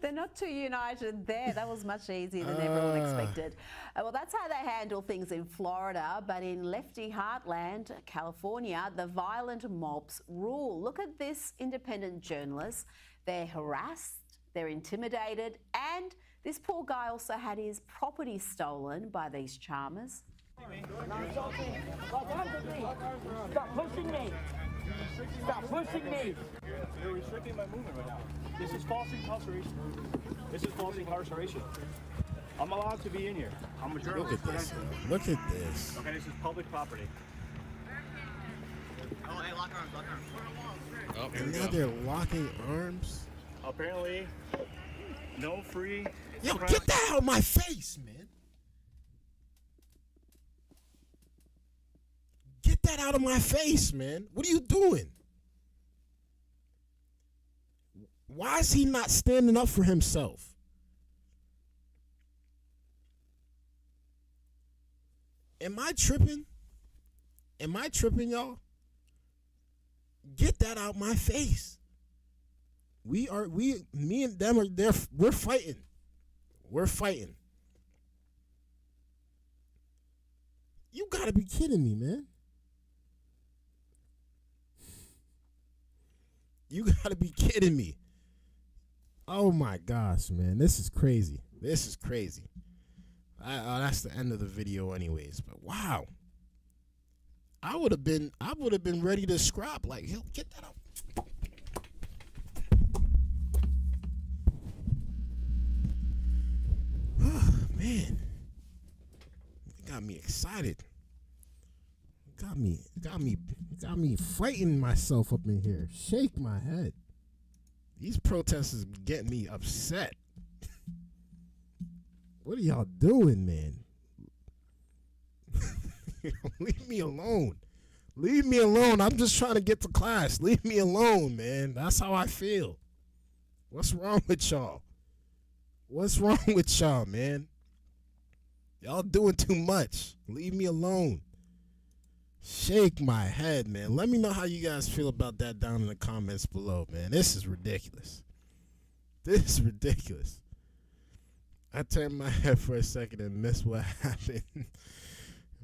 They're not too united there. That was much easier than everyone expected. Well, that's how they handle things in Florida, but in lefty heartland, California, the violent mobs rule. Look at this independent journalist. They're harassed, they're intimidated, and this poor guy also had his property stolen by these charmers. Stop pushing me! Stop pushing me! You're restricting my movement right now. This is false incarceration. This is false incarceration. I'm allowed to be in here. I'm a journalist. Look at this. Look at this. Okay, this is public property. Oh, hey, lock arms. Oh, and now they're locking arms? Apparently, no free... Yo, get that out of my face, man. Get that out of my face, man. What are you doing? Why is he not standing up for himself? Am I tripping? Am I tripping, y'all? Get that out my face. Me and them are there. We're fighting. We're fighting. You gotta be kidding me, man. You gotta be kidding me. Oh my gosh, man. This is crazy. This is crazy. That's the end of the video anyways. But wow. I would have been ready to scrap. Like, yo, get that out. Oh, man. It got me excited. Got me fighting myself up in here. Shake my head. These protesters getting me upset. What are y'all doing, man? Leave me alone. Leave me alone. I'm just trying to get to class. Leave me alone, man. That's how I feel. What's wrong with y'all? What's wrong with y'all, man? Y'all doing too much. Leave me alone. Shake my head, man. Let me know how you guys feel about that down in the comments below, man. This is ridiculous. This is ridiculous. I turned my head for a second and missed what happened.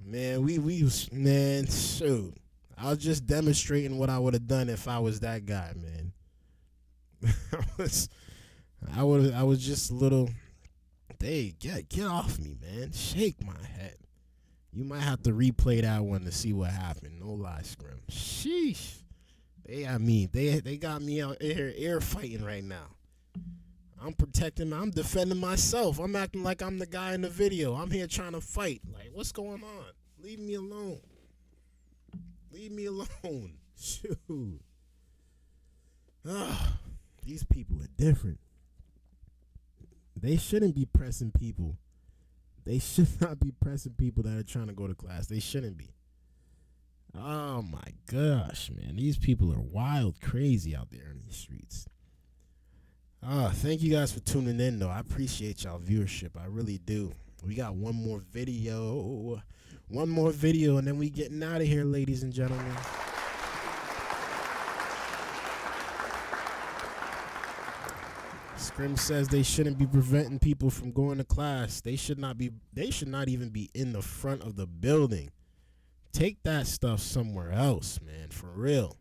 Man, man, shoot. I was just demonstrating what I would have done if I was that guy, man. I was just a little, hey, get off me, man. Shake my head. You might have to replay that one to see what happened. No lie, Scrim. Sheesh. They got me out here air fighting right now. I'm defending myself. I'm acting like I'm the guy in the video. I'm here trying to fight. Like, what's going on? Leave me alone. Leave me alone. Shoot. Ugh. These people are different. They shouldn't be pressing people. They should not be pressing people that are trying to go to class. They shouldn't be. Oh my gosh, man. These people are wild, crazy out there in these streets. Thank you guys for tuning in, though. I appreciate y'all viewership. I really do. We got one more video. One more video, and then we getting out of here, ladies and gentlemen. Scrim says they shouldn't be preventing people from going to class. They should not even be in the front of the building. Take that stuff somewhere else, man. For real.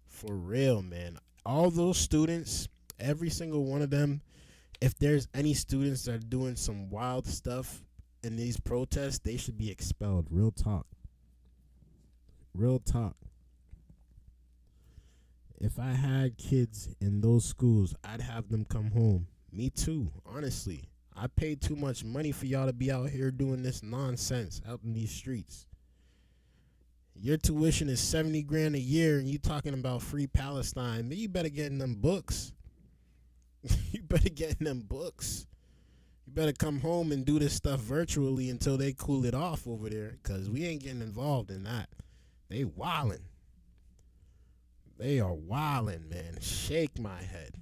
For real, man. All those students, every single one of them, if there's any students that are doing some wild stuff in these protests, they should be expelled. Real talk. Real talk. If I had kids in those schools, I'd have them come home. Me too, honestly. I paid too much money for y'all to be out here doing this nonsense out in these streets. Your tuition is $70 grand a year, and you talking about free Palestine. Man, you better get in them books. You better get in them books. You better come home and do this stuff virtually until they cool it off over there, because we ain't getting involved in that. They wildin'. They are wildin', man. Shake my head.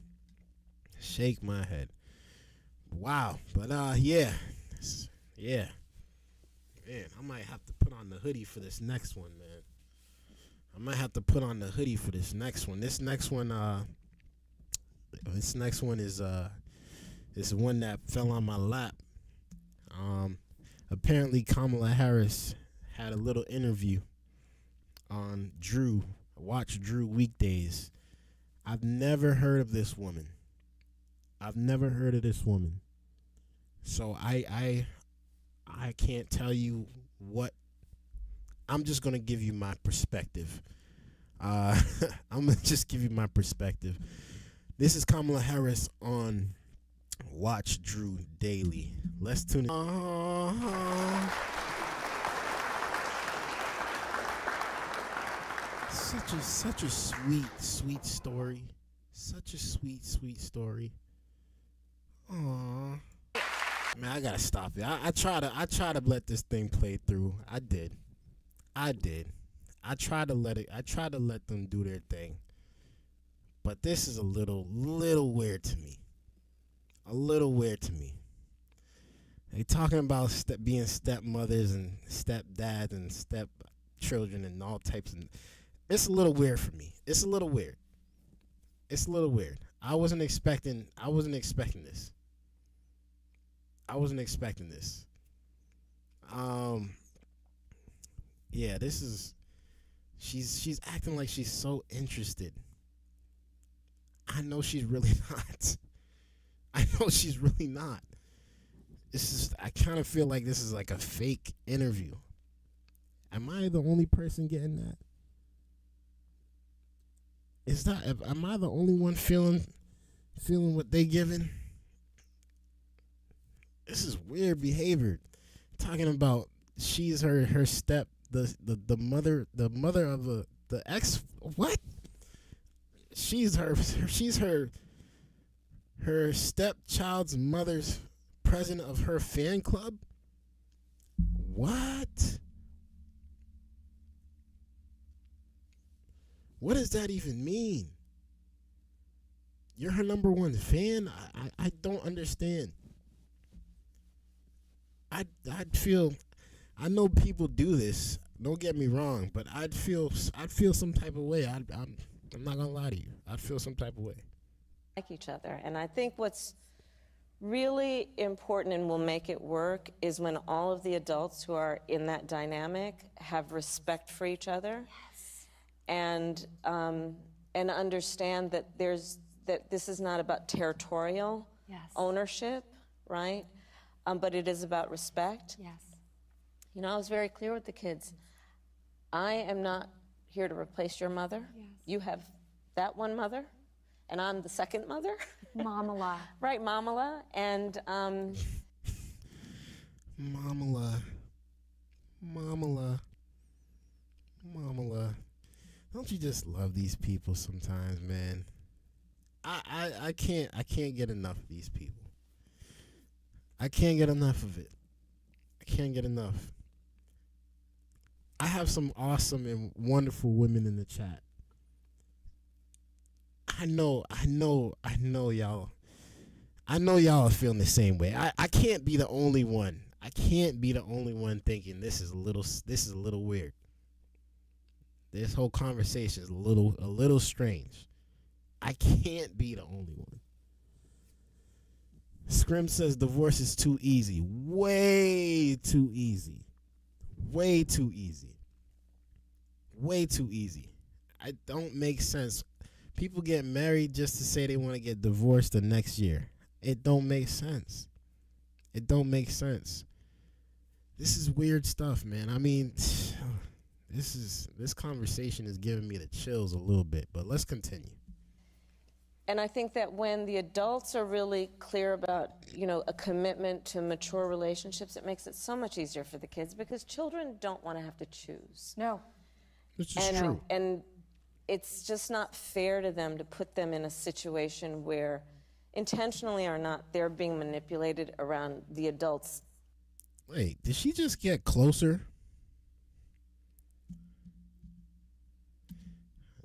Shake my head. Wow. But, yeah. Yeah. Man, I might have to put on the hoodie for this next one, man. I might have to put on the hoodie for this next one. This next one is one that fell on my lap. Apparently Kamala Harris had a little interview on Drew. Watch Drew weekdays. I've never heard of this woman. I've never heard of this woman. So I can't tell you what. I'm just going to give you my perspective. I'm going to just give you my perspective. This is Kamala Harris on Watch Drew Daily. Let's tune in. Such a sweet story. Such a sweet story. Aww. Man, I gotta stop it. I try to let this thing play through. I did. I tried to let them do their thing. But this is a little weird to me. A little weird to me. They talking about being stepmothers and stepdads and stepchildren and all types of. It's a little weird for me. It's a little weird. it's a little weird. I wasn't expecting this. I wasn't expecting this. Yeah, this is she's acting like she's so interested. I know she's really not. I know she's really not. I kind of feel like this is like a fake interview. Am I the only person getting that? Am I the only one feeling what they giving? This is weird behavior. Talking about she's her step the mother of the ex, what? She's her stepchild's mother's president of her fan club? What? What does that even mean? You're her number one fan? I don't understand. I'd feel, I know people do this, don't get me wrong, but I'd feel some type of way. I'm not gonna lie to you. I'd feel some type of way. Like each other. And I think what's really important and will make it work is when all of the adults who are in that dynamic have respect for each other. Yes. And understand that this is not about territorial ownership, right? But it is about respect. Yes. You know, I was very clear with the kids. I am not here to replace your mother. Yes. You have that one mother, and I'm the second mother. Mamala. Right, Mamala. And Mamala. Don't you just love these people sometimes, man? I can't get enough of these people. I can't get enough of it. I can't get enough. I have some awesome and wonderful women in the chat. I know y'all. I know y'all are feeling the same way. I can't be the only one. I can't be the only one thinking this is a little weird. This whole conversation is a little strange. I can't be the only one. Scrim says divorce is too easy. Way too easy. Way too easy. Way too easy. It don't make sense. People get married just to say they want to get divorced the next year. It don't make sense. It don't make sense. This is weird stuff, man. I mean, this conversation is giving me the chills a little bit, but let's continue. And I think that when the adults are really clear about, you know, a commitment to mature relationships, it makes it so much easier for the kids because children don't want to have to choose. No. This is true. And it's just not fair to them to put them in a situation where, intentionally or not, they're being manipulated around the adults. Wait, did she just get closer?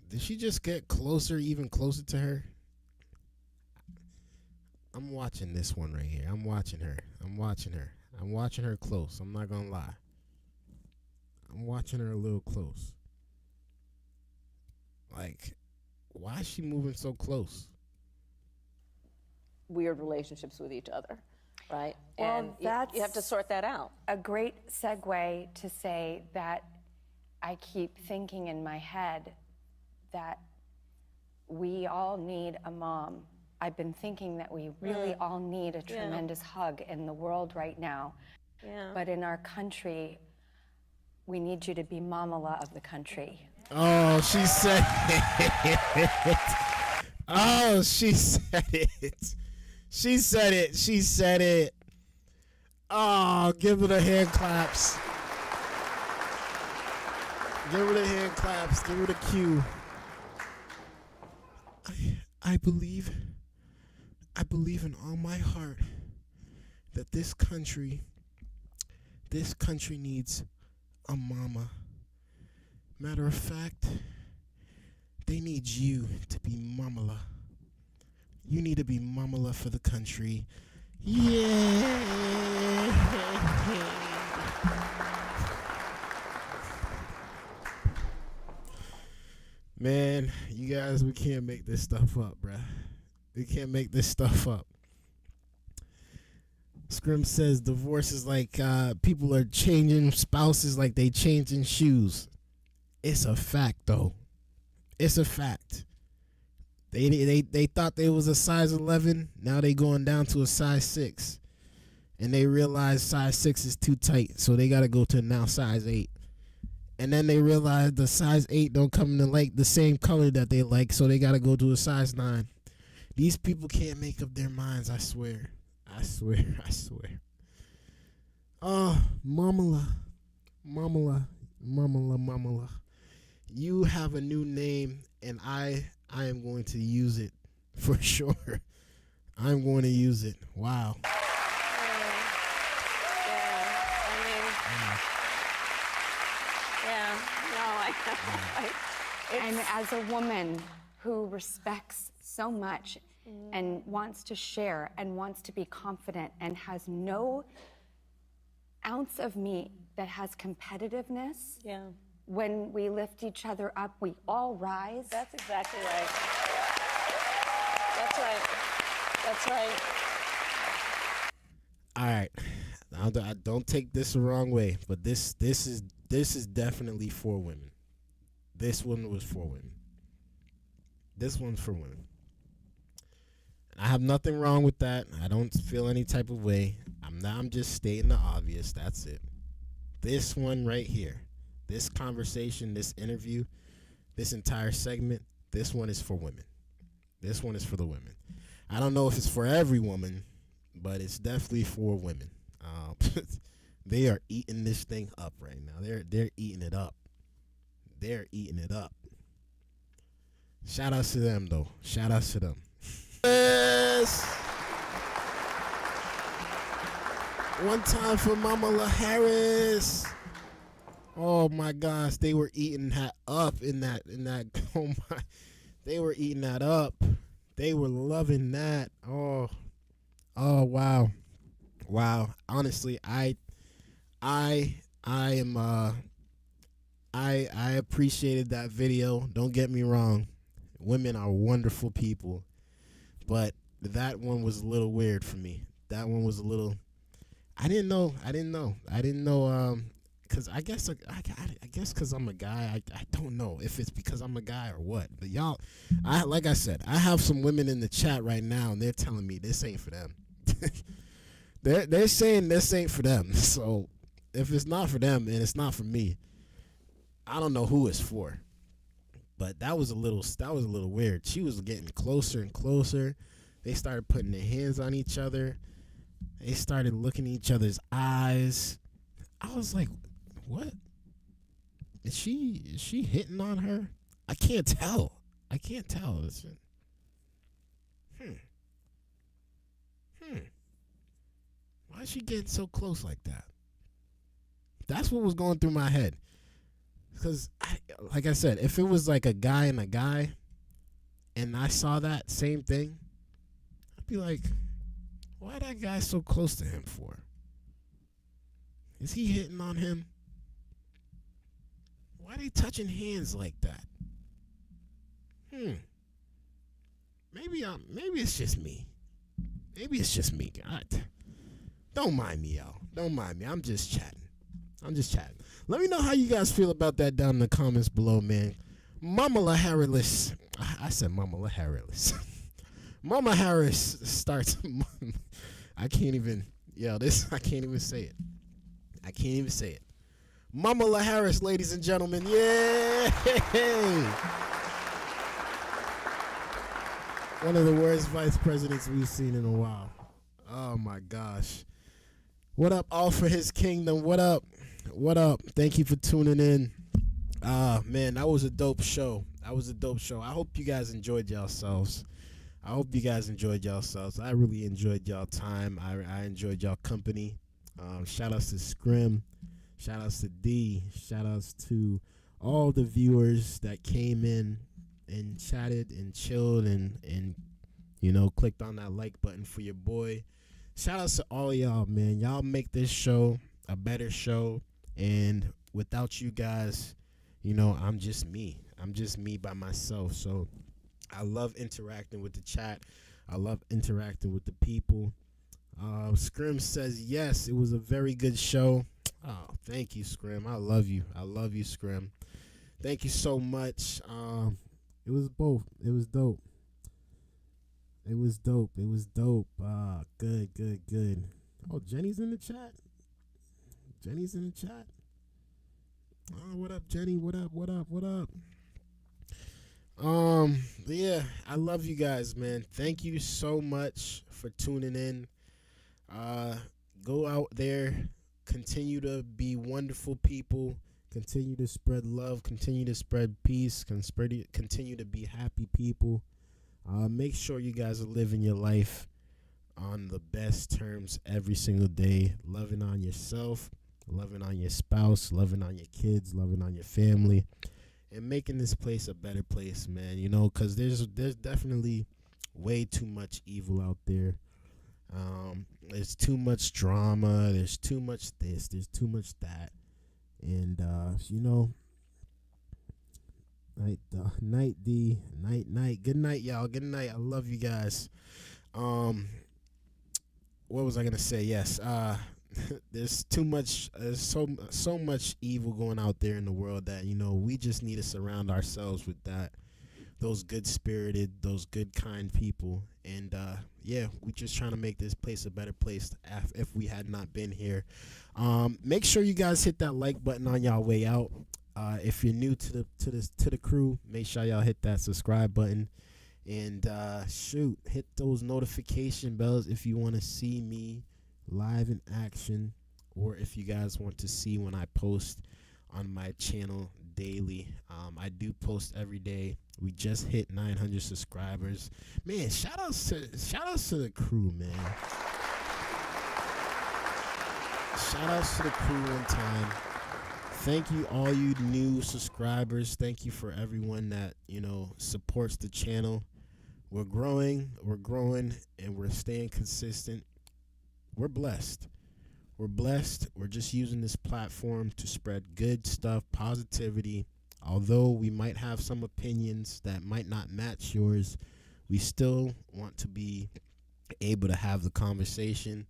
Did she just get closer, even closer to her? I'm watching this one right here. I'm watching her. I'm watching her close. I'm not gonna lie. I'm watching her a little close. Like, why is she moving so close? Weird relationships with each other, right? Well, and that's you have to sort that out. A great segue to say that I keep thinking in my head that we all need a mom. I've been thinking that we really all need a tremendous hug in the world right now. Yeah. But in our country, we need you to be Mamala of the country. Oh, she said it. Oh, she said it. She said it. She said it. Oh, give her the hand claps. Give her the hand claps. Give her the cue. I believe in all my heart that this country needs a mama. Matter of fact, they need you to be Mamala. You need to be Mamala for the country. Yeah. Man, you guys, we can't make this stuff up, bruh. We can't make this stuff up. Scrim says divorce is like people are changing spouses like they changing shoes. It's a fact, though. It's a fact. They thought they was a size 11. Now they going down to a size 6. And they realize size 6 is too tight. So they got to go to now size 8. And then they realize the size 8 don't come in the same color that they like. So they got to go to a size 9. These people can't make up their minds, I swear. I swear. Oh, Mamala. You have a new name, and I am going to use it for sure. I'm going to use it. Wow. And as a woman who respects so much and wants to share and wants to be confident and has no ounce of me that has competitiveness. Yeah. When we lift each other up, we all rise. That's exactly right. That's right. That's right. All right. I don't take this the wrong way, but this is definitely for women. This one was for women. This one's for women. I have nothing wrong with that. I don't feel any type of way. I'm just stating the obvious. That's it. This one right here, this conversation, this interview, this entire segment, this one is for women. This one is for the women. I don't know if it's for every woman, but it's definitely for women. They are eating this thing up right now. They're eating it up. They're eating it up. Shout outs to them, though. Shout outs to them. Yes. One time for Kamala Harris. Oh my gosh, they were eating that up in that. Oh my, they were eating that up. They were loving that. Oh wow. Honestly, I appreciated that video. Don't get me wrong. Women are wonderful people. But that one was a little weird for me. That one was a little. I didn't know. Cause I guess because I'm a guy. I don't know if it's because I'm a guy or what. But y'all, like I said, I have some women in the chat right now, and they're telling me this ain't for them. they're saying this ain't for them. So if it's not for them and it's not for me, I don't know who it's for. But that was a little weird. She was getting closer and closer. They started putting their hands on each other. They started looking in each other's eyes. I was like, what? Is she hitting on her? I can't tell. Listen. Why is she getting so close like that? That's what was going through my head. Because, like I said, if it was like a guy and a guy, and I saw that same thing, I'd be like, why that guy so close to him for? Is he hitting on him? Why are they touching hands like that? Maybe it's just me. God. Don't mind me, y'all. Don't mind me. I'm just chatting. Let me know how you guys feel about that down in the comments below, man. Kamala Harris. I said Kamala Harris. Mama Harris starts. I can't even say it. Kamala Harris, ladies and gentlemen. Yay! One of the worst vice presidents we've seen in a while. Oh my gosh. What up, all for his kingdom? What up? Thank you for tuning in. Man, that was a dope show. I hope you guys enjoyed yourselves. I really enjoyed y'all time. I enjoyed y'all company. Shout outs to Scrim. Shout outs to D. Shout outs to all the viewers that came in and chatted and chilled and clicked on that like button for your boy. Shout outs to all y'all, man. Y'all make this show a better show. And without you guys, I'm just me. I'm just me by myself. So I love interacting with the chat. I love interacting with the people. Scrim says, yes, it was a very good show. Oh, thank you, Scrim. I love you. I love you, Scrim. Thank you so much. It was both. It was dope. It was dope. It was dope. Good, good, good. Oh, Jenny's in the chat. Jenny's in the chat. Oh, what up, Jenny? What up? What up? What up? Yeah, I love you guys, man. Thank you so much for tuning in. Go out there, continue to be wonderful people, continue to spread love, continue to spread peace, continue to be happy people. Make sure you guys are living your life on the best terms every single day, loving on yourself, loving on your spouse, loving on your kids, loving on your family, and making this place a better place, man. You know, because there's definitely way too much evil out there. There's too much drama. There's too much this. There's too much that. And, you know, night D, night. Good night, y'all. Good night. I love you guys. What was I going to say? Yes. There's too much, so much evil going out there in the world that, you know, we just need to surround ourselves with those good-spirited, those good, kind people. And, yeah, we're just trying to make this place a better place if we had not been here. Make sure you guys hit that like button on y'all way out. If you're new to the crew, make sure y'all hit that subscribe button. And, hit those notification bells if you want to see me live in action, or if you guys want to see when I post on my channel daily. I do post every day. We just hit 900 subscribers. Man, shout outs to the crew, man. Shout outs to the crew one time. Thank you, all you new subscribers. Thank you for everyone that, you know, supports the channel. We're growing, and we're staying consistent. We're blessed. We're blessed. We're just using this platform to spread good stuff, positivity. Although we might have some opinions that might not match yours, we still want to be able to have the conversation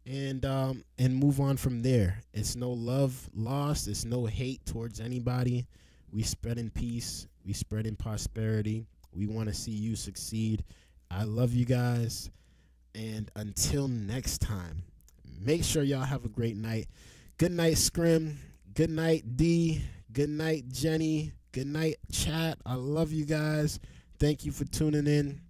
and move on from there. It's no love lost. It's no hate towards anybody. We spread in peace. We spread in prosperity. We want to see you succeed. I love you guys. And until next time, make sure y'all have a great night. Good night, Scrim. Good night, D. Good night, Jenny. Good night, chat. I love you guys. Thank you for tuning in.